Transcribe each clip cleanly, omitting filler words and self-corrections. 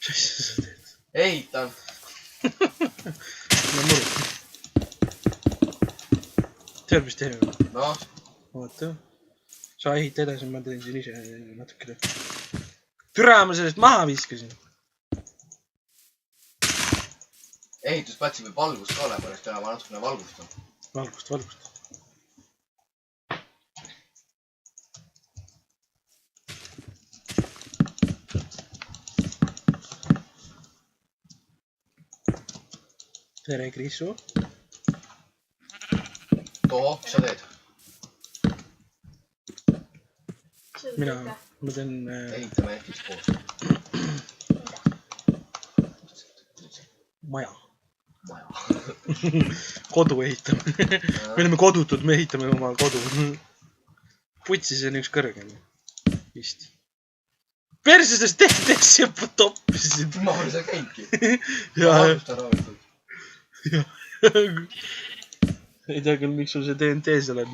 Mis asja sa teed? Ehitan. No muru. Tead, mis teeme? Noh. Oota. Sa ehita edasi, ma teen siin ise natukene. Türa, ma sellest maha viskasin. Ehitusplatsi võib valgust ka ole, pärast täna ma natukene valgustan. Valgust. Tere, Krisu. Toho, mis sa teed? Ma teen... Ehitame ehtis koos. Maja. Kodu ehitame. Me oleme kodutud, me ehitame oma kodu. Putsis on üks kõrgem. Vist. Persisest tehtesse juba toppisid. Ma olen seal käinudki. Ja. Valgustan raamitud. Ei tea küll, miks sul see TNT seal on.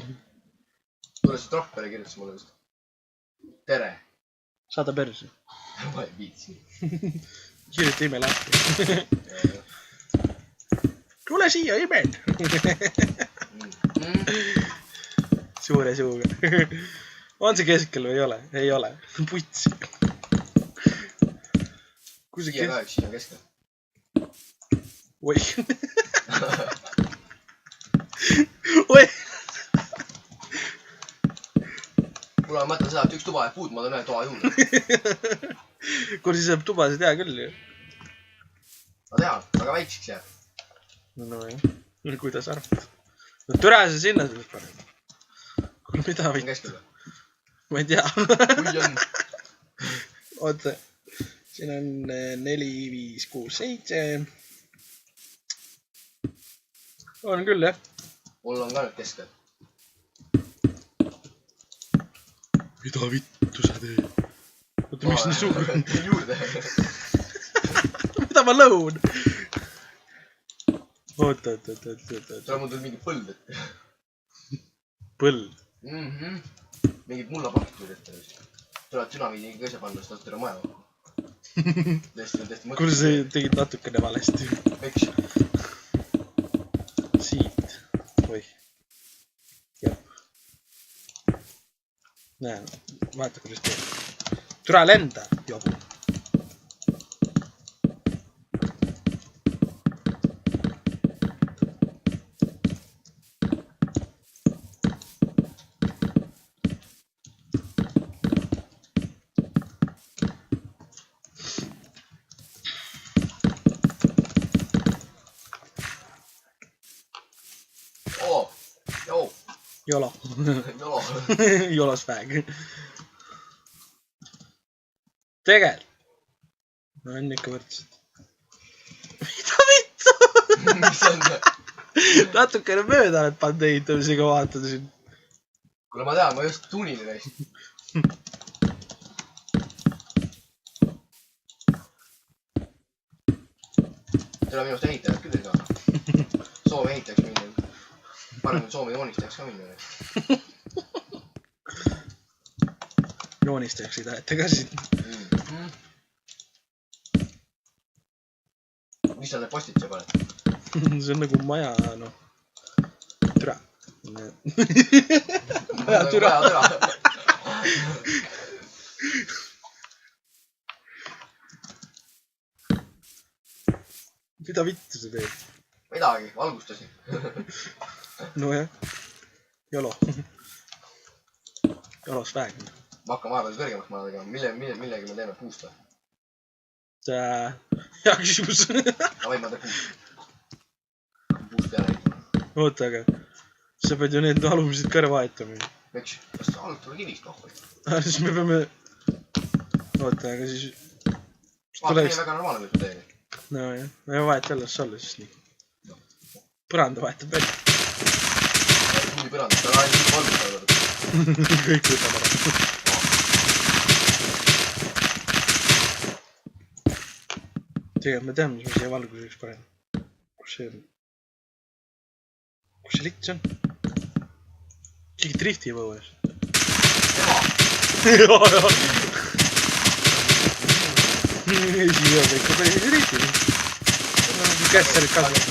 Tule see Troppere kirjutas mulle vist. Tere. Saada perse. Ma ei viitsi. Kirjuta ime lahti. Tule siia, imen. Suure suuga. On see keskel või ei ole? Ei ole. Puts. Siia ka, üks siin on keskel. Oi. Oi. Kuule, ma mõtlen seda, et üks tuba jääb puud, ma tahan ühe toa juurde. Kuule, siis jääb tuba, see teha küll ju. Ma tean, aga väikseks jääb. No jah. Kuidas arvad? No türa see sinna sellest paneb. Kuule, mida On või? keskel või? Ma ei tea. Kui on. Oota. Siin on 4, 5, 6, 7. On küll, jah. Mul on ka nüüd keskel. Mida vittu sa teed? Oota, miks nii suur? Teen juurde. Mida ma lõun? Oota. Tule mul tuli mingi põld ette. Põld. Mingid mullapakid tuli ette. Tuleb dünamiidi kõise panna, siis tahad tere maja. Tõesti Kuule, sa tegid natukene valesti. Miks? Siit. Oih. Jah. Näe, vaata kuidas teeb. Türa lenda, jobu. Jolo. Jolos väg. Tegel. No on ikka võrdselt. Mida vittu? Mis on? Natukene mööda oled pannud ehitamisega vaatada siin. Kuule, ma tean, ma just tuunini neist. Tule minust ehitajad küll ei saa. Soome ehitajaks minna. Parem Soome joonistajaks ka minna. Joonistajaks ei taheta ka siin. Mis sa need postid sa paned? See on nagu maja, noh. Türa. Maja türa. Mida vittu sa teed? Midagi, valgustasin. Nojah. Jolo. Jolos väeg. Ma hakkan vahepeal kõrgemaks maja tegema. Millegi me teeme puust või? Hea küsimus. Või ma teen puust. Puust peale ehitama. Oota, aga sa pead ju need alumised ka ära vahetama. Miks? Kas sa alud tule kivist kohvi? Siis me peame... Oota, aga siis... Vaata, nii väga normaalne nüüd ma teeni. No jah, me vahet jälle olla siis nii. Põranda vahetab välja. Kuuli põranda, ta on ainult valgustada. Kõik võtab ära. Tegelikult me teame, mis me siia valguseks paneme. Kus see on? Kus see lits on? Keegi drifti õues. Siia on ikka päris riitil. Kässarid kasvavad.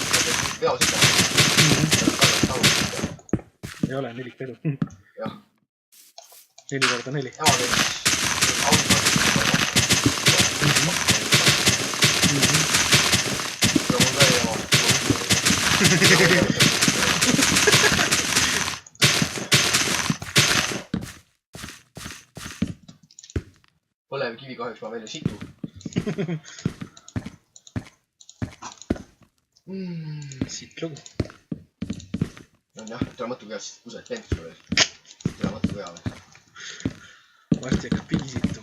Veos ikka. Ei ole, 4 pedu. Jah. 4 korda 4. Ema käis ja mul ka ei ema. Põlevkivi kahjuks ma veel ei situ. Siit lugu. On jah, tule mõttu peas, kused pentus veel. Tule mõttu peale. Varsti hakkas piisitu.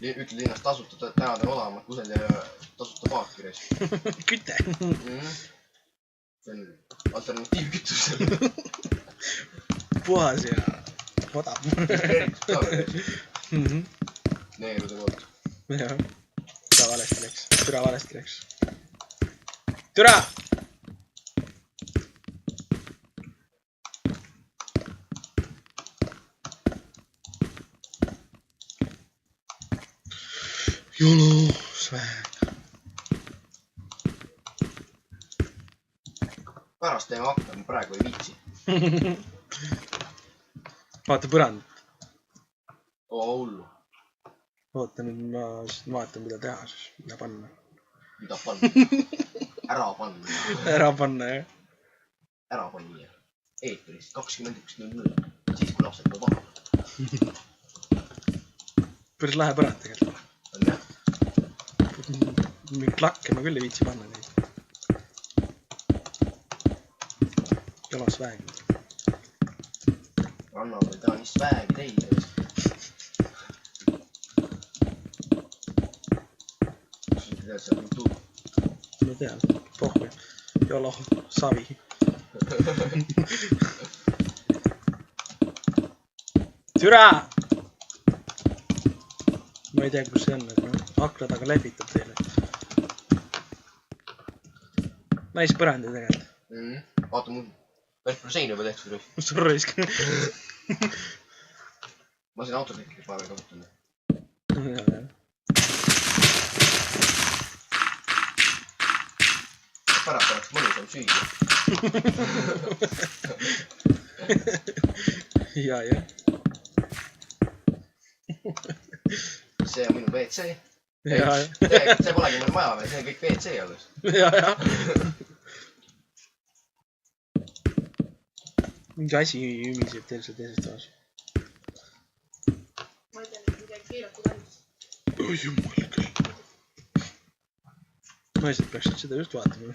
Ütle linnast tasuta, tänad on odavamad, kused ja tasuta paakires. Küte. See on alternatiivkütus. Puhas ja odav. Neerude poolt. Jah. Türa valesti läks. Türa valesti läks. Türa! Jolo, sväg. Pärast teeme akna, ma praegu ei viitsi. Vaata põrand. Oo hullu. Oota nüüd ma vaatan mida teha siis. Mida panna. Mida panna? Ära panna. Ära panna jah. Ära panna. Eetris 21.00. Siis kui lapsed tuleb maha. Päris lahe põrand tegelikult. On jah. Mingi klakke ma küll ei viitsi panna neid. Jolo sväg. Ranna või ta nii svägi teile. Kus sa tead seal YouTube? Ma tean. Pohku. Jolo savi. Türa! Ma ei tea kus see on, et akna taga lehvitab teile. Nice põrand ju tegelikult. Vaata mul päris palju seina juba tehtud. Sorrisk. Ma siin autotekki paar veel kasutan. Pärast oleks mõnusam süüa. Ja. See on minu WC. Ja. See polegi meil maja veel, see on kõik WC alles. Ja. Mingi asi ümiseb teil seal teises toas. Ma ei tea, midagi keelatud andis. Oi jumal küll. Naised peaksid seda just vaatama.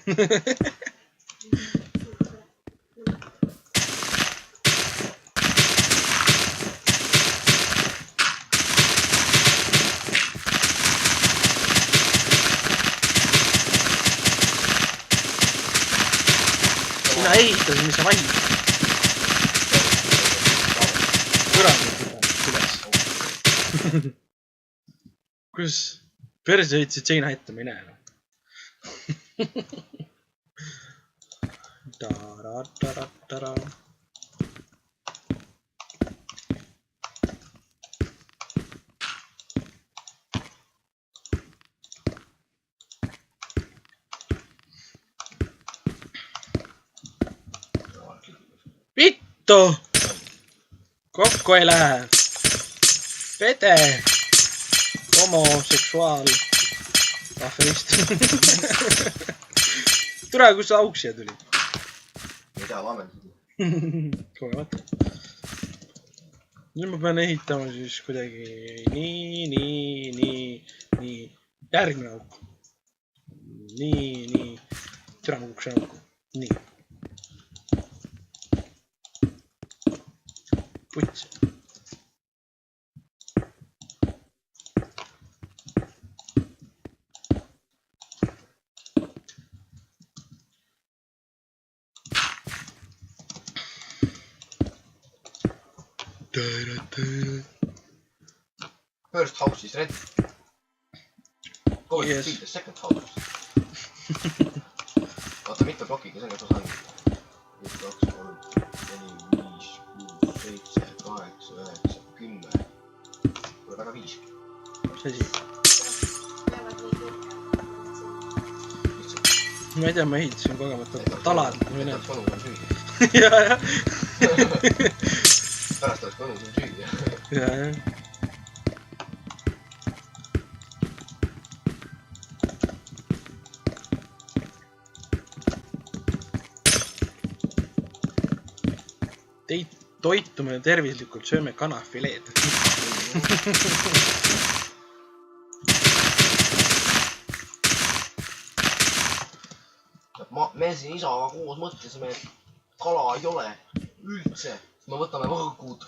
Sina ehitasid, mis sa vahid. Kuidas perse heitsid seina ette, ma ei näe. Tara. Vittu! Kokku ei lähe. Pede! Homoseksuaal. Aferist. Tule, kus see auk siia tuli? Ei tea, laamendatud. Kogemata. Nüüd ma pean ehitama siis kuidagi nii. Järgmine auk. Nii. Tule, ma kukkusin auku. Nii. Puts. First house is ready. Go to Yes. build the second house. Vaata mitu plokiga, see on ka tasand. 1, 2, 3, 4, 5, 6, 7, 8, 9, 10. Pole väga 5. Mis asi? Peavad nii kõrge. Ma ei tea, ma ehitasin kogemata talad. Võtaks mõnu sul süüdi. Jaa. Pärast oleks mõnu sul süüdi. Jaa. Toitume tervislikult, sööme kanafileed. Me siin isaga koos mõtlesime, et kala ei ole üldse. Me võtame võõkud.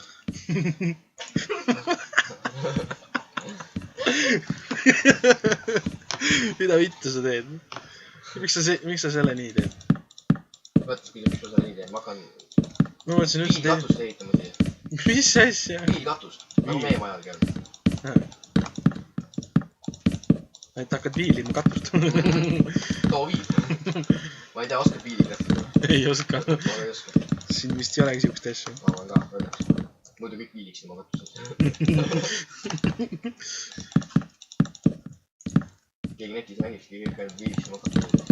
Mida vittu sa teed? Miks sa selle nii teed? Võttes küll, miks ma selle nii teen? Ma hakkan piilkatust ehitama siia. Mis asja? Piilkatust. Nagu meie majal käib. Et hakkad viilima katust. Too viil. Ma ei tea, oskad viili kätte. Ei oska. Ma ei oska. Siin vist ei olegi siukest asja. Ma olen ka, õnneks. Muidu kõik viiliks ilma katusest. Keegi netis mängibski kõik ainult viiliks ilma katusest.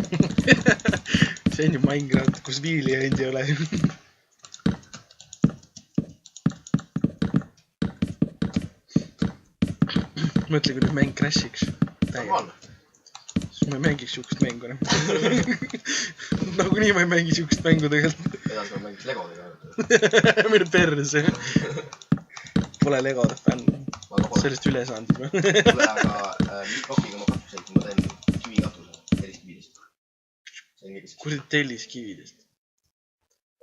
See on ju Minecraft, kus viili endi ei ole. Mõtle, kui nüüd mäng crashiks. Normaalne. Siis ma ei mängiks siukest mängu enam. Nagunii ma ei mängi siukest mängu tegelikult. Edasi ma mängiks Legodega. Minu perse. Pole Legode fänn. Sellest üle saanud juba. Tule aga mis plokiga ma katuseid, ma teen kivikatuse. Telliskividest. Kuule telliskividest.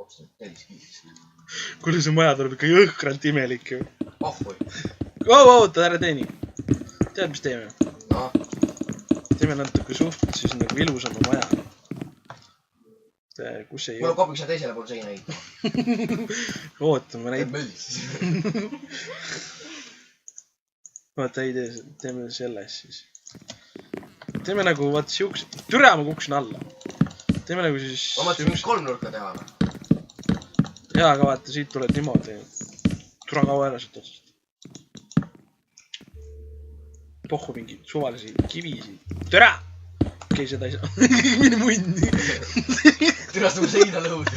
Otseselt telliskividest. Kuule see maja tuleb ikka jõhkralt imelik ju. Oh või. Oota, ära teeni. Tead, mis teeme? No. Teeme natuke suht siis nagu ilusama maja. Kus ei... Mul on kopiks ja teisele pool seina ehitama. Oota, ma näitan. Möllis. Vaata, ei tee, teeme selles siis. Teeme nagu, vaata siukse... Türa ma kuksin alla. Teeme nagu siis... Ma mõtlesin mingit kolmnurka teha. Jaa, aga vaata, siit tuled niimoodi. Türa kaua ära siit otsast. Pohhu mingi suvalisi kivisi. Türa! Okei, seda ei saa. Mine munni. Türast nagu seina lõud.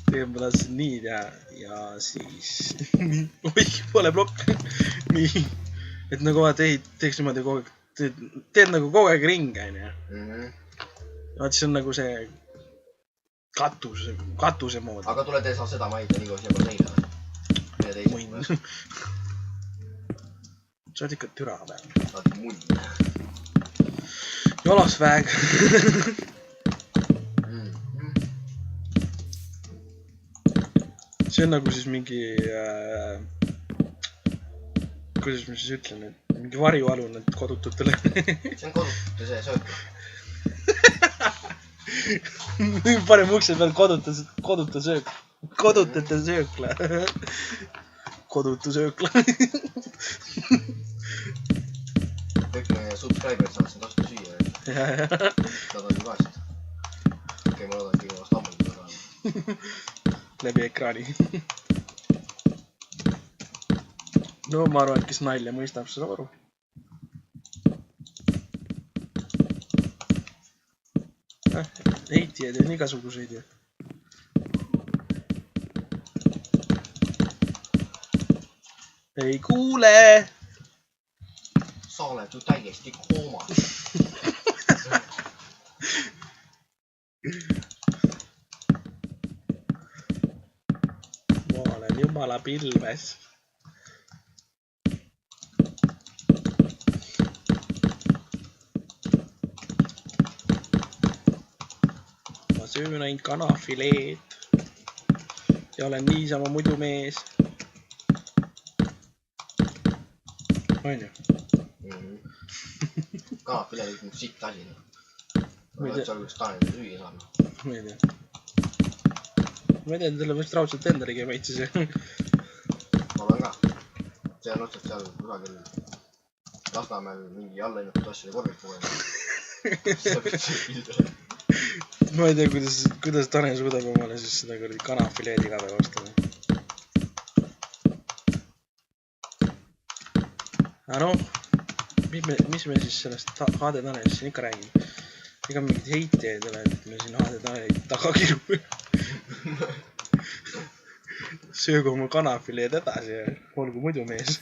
Tegelikult ma tahtsin nii teha. Ja siis... Oih, pole plokk. Nii. Et nagu vaata, teeks niimoodi kogu aeg. Teed nagu kogu aeg ringe, onju. Vaat siis on nagu see... Katuse moodi. Aga tule tee saa seda maita nii koos juba seina. Munn. Sa oled ikka türa peal. Sa oled munn. Jolasväeg. See on nagu siis mingi... Kuidas ma siis ütlen, et mingi varjualun, et kodututele. See on kodutute see söök. Parem ukse peal koduta söök. Kodutute söökla. Kodutu söökla. Kõik meie subscriberid saavad siin tasuta süüa. Nad on ju vaesed. Okei, ma loodan, et keegi vast ammunud seda. Läbi ekraani. No ma arvan, et kes nalja mõistab, seda aru. Heitijaid on igasuguseid ju. Ei kuule! Sa oled ju täiesti koomas. Ma olen jumala pilves. Ma söön ainult kanafileed. Ja olen niisama muidu mees. On ju? Kanapile oli mu sitt asi. Ma olen seal, kus Tanel süüa saab. Ma ei tea. Ma ei tea, talle vist raudselt endalegi maitses. Ma olen ka. See on otsalt seal kusagil Lasnamäel mingi allainnatud asjade korvik puhul. Ma ei tea, kuidas Tanel suudab omale siis seda kuradi kanafileed iga päev ostada. aga noh, mis me siis sellest HD Tanelist siin ikka räägime? Ega mingid heitijaid ole, et me siin HD Tanelit taga kirume. Söögu oma kanafileed edasi ja olgu muidu mees.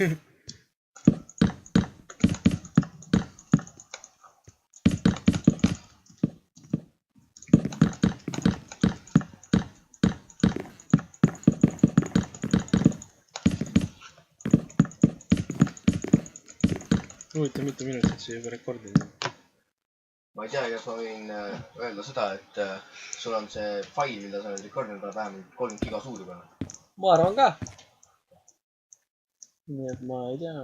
Huvitav, mitu minutit see juba rekordinud on? Ma ei tea, kas ma võin öelda seda, et sul on see fail, mida sa oled rekordinud vähemalt 30 giga suur juba. Ma arvan ka. Nii et ma ei tea.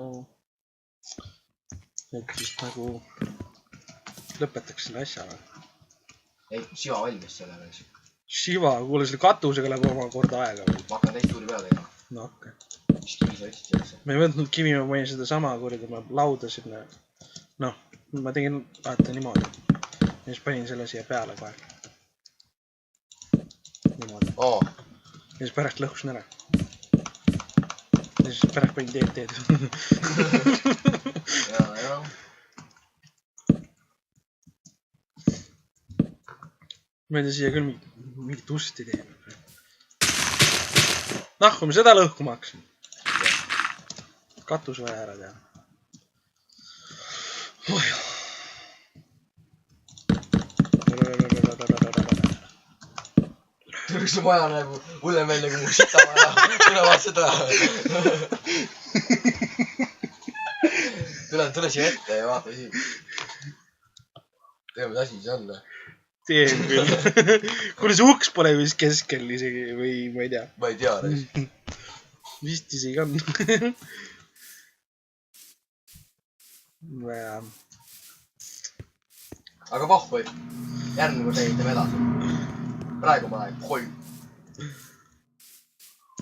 Et vist nagu lõpetaks selle asja või? Ei, Shiva valmis selle veel. Shiva, kuule selle katusega läheb oma korda aega või? Ma hakkan teist tuuri peale tegema. No hakka. Mis kivi sa otsid sellesse? Ma ei võtnud kivi, ma panin seda sama kuradi, ma lauda sinna. Noh, ma tegin vaata niimoodi. Ja siis panin selle siia peale kohe. Niimoodi. Oo. Ja siis pärast lõhkusin ära. Ja siis pärast panin teed. Jaa. Ma ei tea, siia küll mingit usti teeme. Nahku, me seda lõhkuma hakkasin. Katus vaja ära teha. Oh jah. Üks maja näeb hullem välja kui mu sita maja. Tule vaat seda. Tule siia ette ja vaata siin. Tea, mis asi see on. Teen küll. Kuule, see uks pole vist keskel isegi või ma ei tea. Ma ei tea. Vist isegi on. Aga vahvu, et järgmine kord ehitame edasi. Praegu ma näen kolm.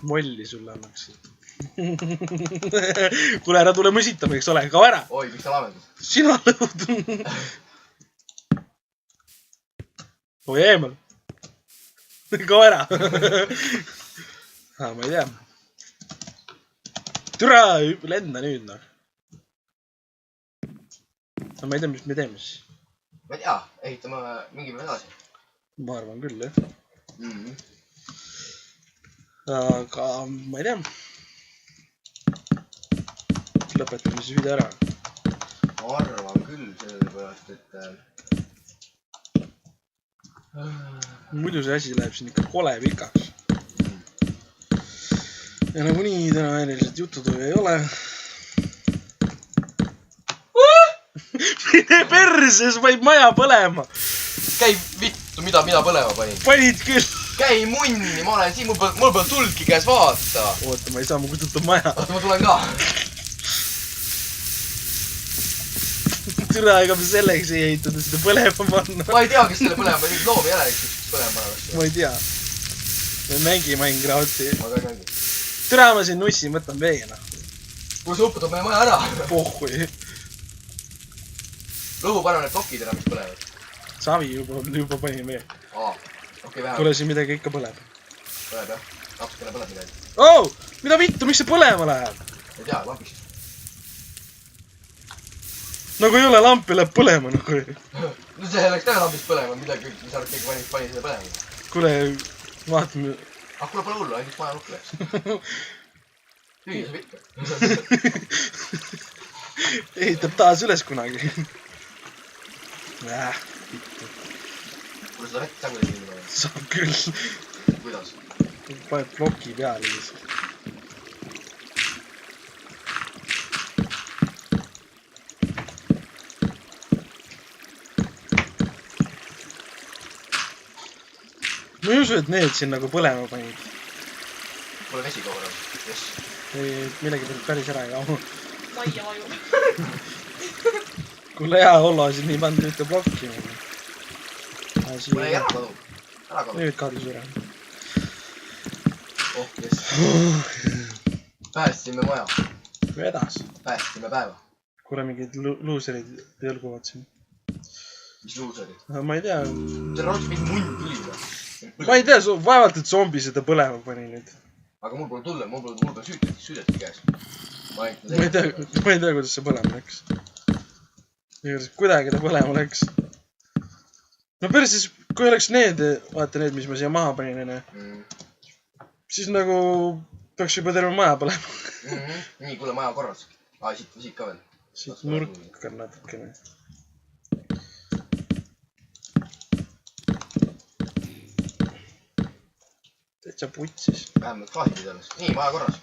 Molli sulle annaks. Kuule, ära tule mõsitama, eks ole, kao ära. Oi, miks sa laamendad? Sina lõud. Oi, eemal. Kao ära. Ma ei tea. Türa, lenda nüüd, noh. No ma ei tea, mis me teeme siis. Ma ei tea, ehitame mingi päev edasi. Ma arvan küll, jah. Mhm. Aga ma ei tea. Lõpetame siis video ära. Ma arvan küll, sellepärast, et muidu see asi läheb siin ikka kole pikaks. Ja nagu nii täna eeliselt jututöö ei ole. Mine perses, vaid maja põlema. Käi vittu, mida põlema panin. Panid küll. Käi munni, ma olen siin, mul peal tulki käes vaata. Oota, ma ei saa, ma kustutan maja. Oota, ma tulen ka. Türa, ega me selleks ei ehitada seda põlema panna. Ma ei tea, kes selle põlema panid, loomi järelikult põlema panevad. Ma ei tea. Me mängi Minecrafti. Ma ka ei mängi. Türa, ma siin nussin, võtan veena. Kui sa õpetad meie maja ära. Pohhui. Lõhu paneme need plokid ära, mis põlevad. Savi juba panin veel. Okei, vähem. Kuule, siin midagi ikka põleb. Põleb jah. Natukene põleb midagi. Oh! Mida vittu, miks see põlema läheb? Ei tea, lampist. Nagu ei ole lampi, läheb põlema nagu. No see läks tähe lampist põlema, midagi, mis arvad, keegi pani seda põlema. Kuule, vaatame. Kuule, pole hullu, ainult maja lukk läks. Hüüa sa vittu. Ehitab taas üles kunagi. Kuule, seda vett saguli siin pole. Saab küll. Kuidas? Paned ploki peale lihtsalt. Ma ei usu, et need siin nagu põlema panid. Pole vesi kogu aeg. Yes. Millegi pealt päris ära ei kao. Ma ei aju. Kuule hea olla siin nii pandud ühte plokki. Kuule ei ära kadu. Ära kadu. Nüüd kadus üle. Oh, yes. Päästsime maja. Vedas. Päästsime päeva. Kuule mingid luuserid jõlguvad siin. Mis luuserid? Ma ei tea. See raudselt mingi munn tuli või? Ma ei tea, vaevalt, et zombi seda põlema pani nüüd. Aga mul pole tulle, mul pole süüdeti käes. ma ei tea, kuidas see põlema läks. Kuidagi ta põlema läks. No päris siis, kui oleks need, vaata need, mis ma siia maha panin, siis nagu peaks juba terve maja põlema. Nii, kuule maja korras. Siit ka veel. Siit nurk on natukene. Täitsa putsis. Vähemalt gaasitid alles. Nii, maja korras.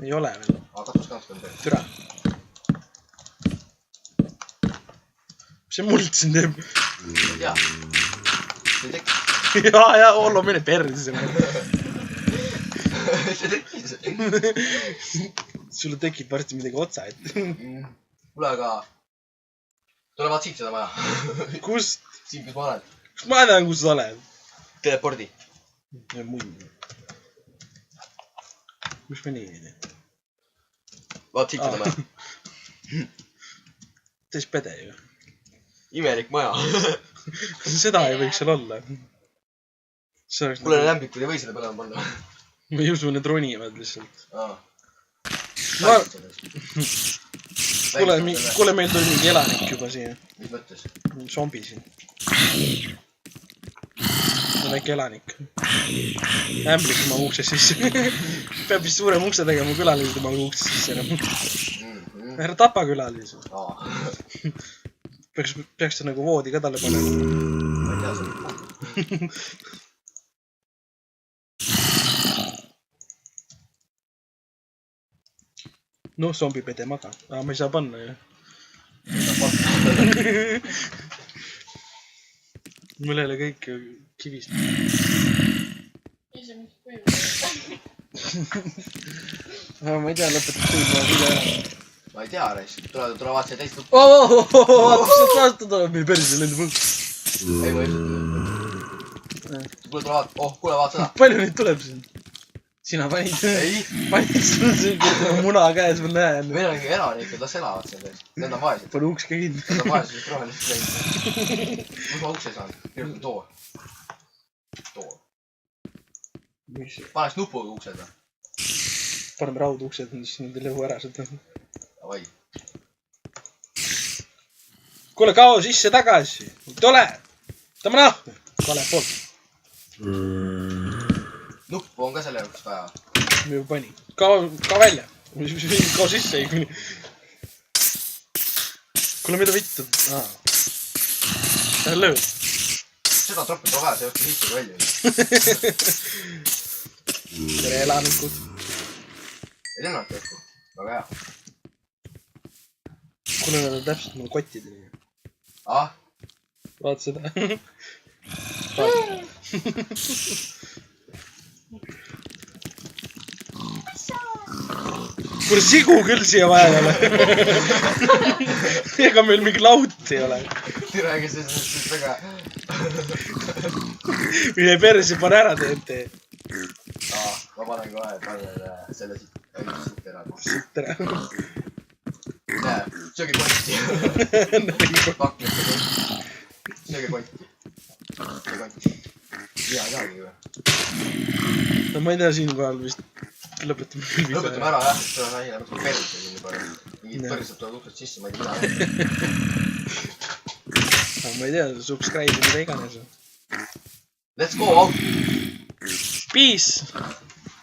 Ei ole veel. Katus ka natukene teeb. Türa. Mis see muld siin teeb? Jaa. See tekkis. Jaa, Ollo, mine perse. See tekkis. Sulle tekib varsti midagi otsa, et... Kuule, aga... Tule vaat siit seda maja. Kust? Siin, kus ma olen. Kus ma tean, kus sa oled? Telepordi. Ja munn. Kus me nii ei? Vaat siit seda maja. Täis pede ju. Imelik maja. Seda ei võiks seal olla. Kuule, lämbikud ei või seda põlema panna. Ma ei usu, need ronivad lihtsalt. Kuule, meil tuli mingi elanik juba siia. Mis mõttes? Zombi siin. Väike elanik. Ämblik oma ukse sisse. Peab vist suurem ukse tegema külalised oma ukse sisse enam. Ära tapa külalisi. Peaks ta nagu voodi ka talle panema. Ma ei tea seda. Noh, zombi pede maga. Ma ei saa panna ju. Mul ei ole kõik kivist. Ma ei tea, lõpetab kuulma video ära. Ma ei tea, Reis. Tule vaat see teist lõpp. Vaata, kust vastu tuleb meil päris lendab õhk. Ei või tule vaat. Kuule vaat seda. Palju neid tuleb siin? Sina panid? Ei. Panid sul muna käes, ma näen. Meil on ikka elanikud, las elavad seal teist. Need on vaesed. Pane uks ka kinni. Need on vaesed, just rohelist läinud. Kus ma ukse saan? Kirjutan too. Paneks nupuga uksed või? Paneme rauduksed, siis nad ei lõhu ära seda. Davai. Kuule, kao sisse tagasi. Tule! Tõmba nahku! Kale poolt. Nuppu on ka selle jaoks vaja. Ma juba panin. Kao välja. Kao sisse ei kuni. Kuule, mida vittu? Lõhu. Seda troppi pole vaja, see õhku sisse välja. Tere elanikud. Ei lennata õhku. Väga hea. Kuule, nad on täpselt mul kotid. Vaat seda. Kuule, sigu küll siia vaja ei ole. Ega meil mingi laut ei ole. Tere, kes see väga... Mine persi, pane ära TNT. Ma panen kohe, selle siit ära. Siit ära. Näe, söögi konti. Pakmiste konti. Söögi konti. Hea teagi või? No ma ei tea, siinkohal vist lõpetame küll video. Lõpetame ära jah, seda sai nagu perse siin juba. Mingid põrsad tulevad uksest sisse, ma ei tea. Ma ei tea, subscribe mida iganes. Let's go out! Peace!